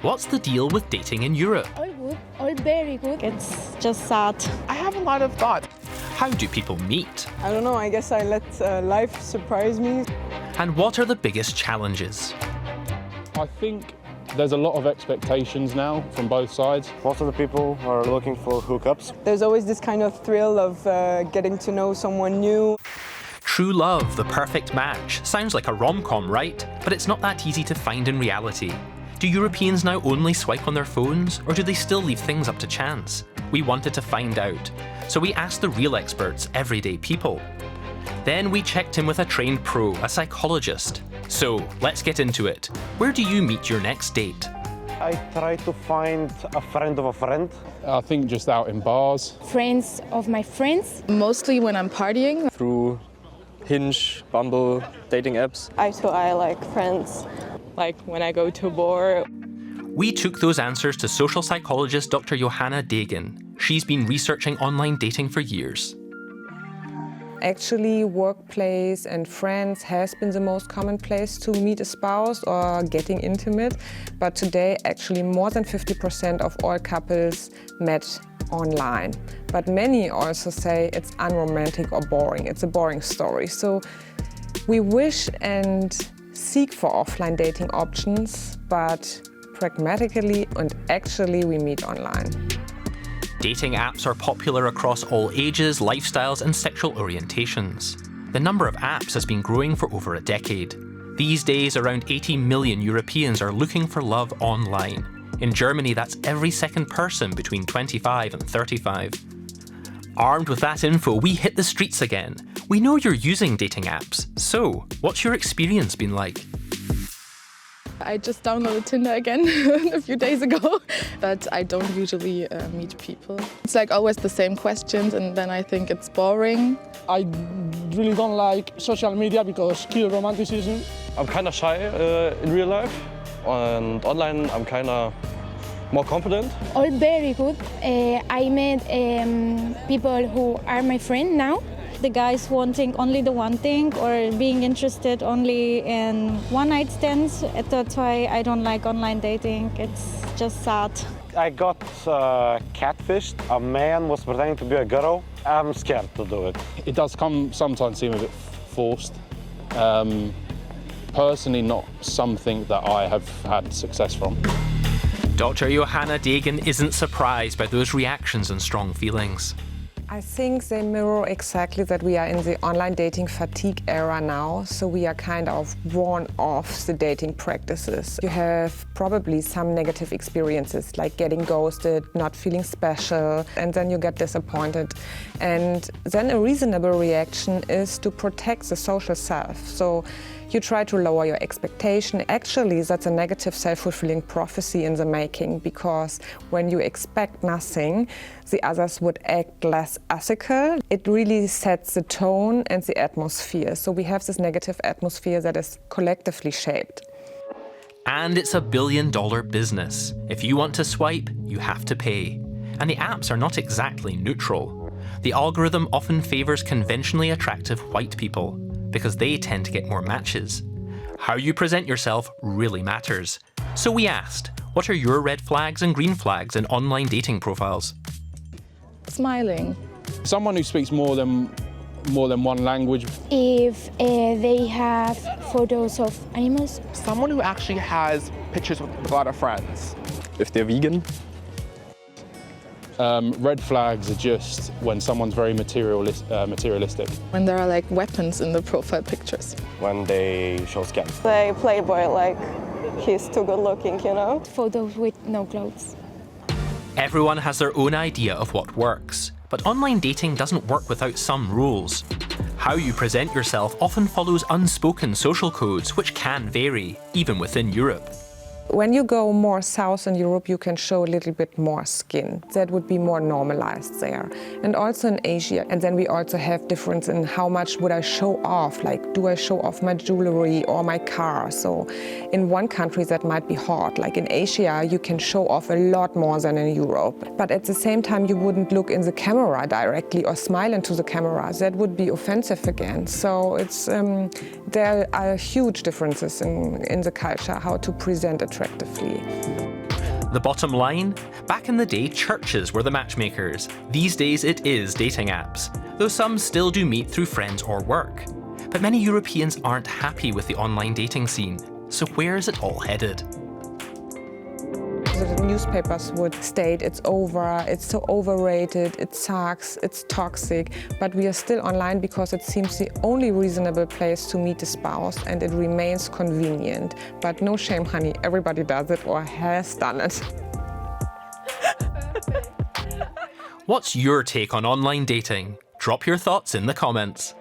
What's the deal with dating in Europe? All good, all very good. It's just sad. I have a lot of thoughts. How do people meet? I don't know, I guess I let life surprise me. And what are the biggest challenges? I think there's a lot of expectations now from both sides. Most of the people are looking for hookups. There's always this kind of thrill of getting to know someone new. True love, the perfect match. Sounds like a rom-com, right? But it's not that easy to find in reality. Do Europeans now only swipe on their phones, or do they still leave things up to chance? We wanted to find out, so we asked the real experts, everyday people. Then we checked in with a trained pro, a psychologist. So, let's get into it. Where do you meet your next date? I try to find a friend of a friend. I think just out in bars. Friends of my friends. Mostly when I'm partying. Through Hinge, Bumble, dating apps. Eye to eye, like friends. Like when I go to a bar. We took those answers to social psychologist Dr. Johanna Degen. She's been researching online dating for years. Actually, workplace and friends has been the most common place to meet a spouse or getting intimate. But today, actually, more than 50% of all couples met online. But many also say it's unromantic or boring. It's a boring story. So we wish and seek for offline dating options, but pragmatically and actually we meet online. Dating apps are popular across all ages, lifestyles, and sexual orientations. The number of apps has been growing for over a decade. These days, around 80 million Europeans are looking for love online. In Germany, that's every second person between 25 and 35. Armed with that info, we hit the streets again. We know you're using dating apps, so what's your experience been like? I just downloaded Tinder again a few days ago, but I don't usually meet people. It's like always the same questions, and then I think it's boring. I really don't like social media because it kills romanticism. I'm kind of shy in real life, and online I'm kind of more confident. All very good. I met people who are my friend now. The guys wanting only the one thing or being interested only in one-night stands. That's why I don't like online dating. It's just sad. I got catfished. A man was pretending to be a girl. I'm scared to do it. It does sometimes seem a bit forced. Personally, not something that I have had success from. Dr. Johanna Degen isn't surprised by those reactions and strong feelings. I think they mirror exactly that we are in the online dating fatigue era now, so we are kind of worn off the dating practices. You have probably some negative experiences, like getting ghosted, not feeling special, and then you get disappointed. And then a reasonable reaction is to protect the social self. So you try to lower your expectation. Actually, that's a negative self-fulfilling prophecy in the making, because when you expect nothing, the others would act less ethical. It really sets the tone and the atmosphere. So we have this negative atmosphere that is collectively shaped. And it's $1 billion business. If you want to swipe, you have to pay. And the apps are not exactly neutral. The algorithm often favors conventionally attractive white people, because they tend to get more matches. How you present yourself really matters. So we asked, what are your red flags and green flags in online dating profiles? Smiling. Someone who speaks more than one language. If they have photos of animals. Someone who actually has pictures with a lot of friends. If they're vegan. Red flags are just when someone's very materialistic. When there are like weapons in the profile pictures. When they show scans. They playboy, like he's too good looking, you know? Photos with no clothes. Everyone has their own idea of what works, but online dating doesn't work without some rules. How you present yourself often follows unspoken social codes, which can vary, even within Europe. When you go more south in Europe, you can show a little bit more skin. That would be more normalized there. And also in Asia. And then we also have difference in how much would I show off. Like, do I show off my jewelry or my car? So in one country that might be hard. Like in Asia, you can show off a lot more than in Europe. But at the same time, you wouldn't look in the camera directly or smile into the camera. That would be offensive again. So it's there are huge differences in the culture, how to present attractively. The bottom line? Back in the day, churches were the matchmakers. These days it is dating apps, though some still do meet through friends or work. But many Europeans aren't happy with the online dating scene. So where is it all headed? The newspapers would state it's over, it's so overrated, it sucks, it's toxic, but we are still online because it seems the only reasonable place to meet a spouse and it remains convenient. But no shame, honey, everybody does it or has done it. What's your take on online dating? Drop your thoughts in the comments.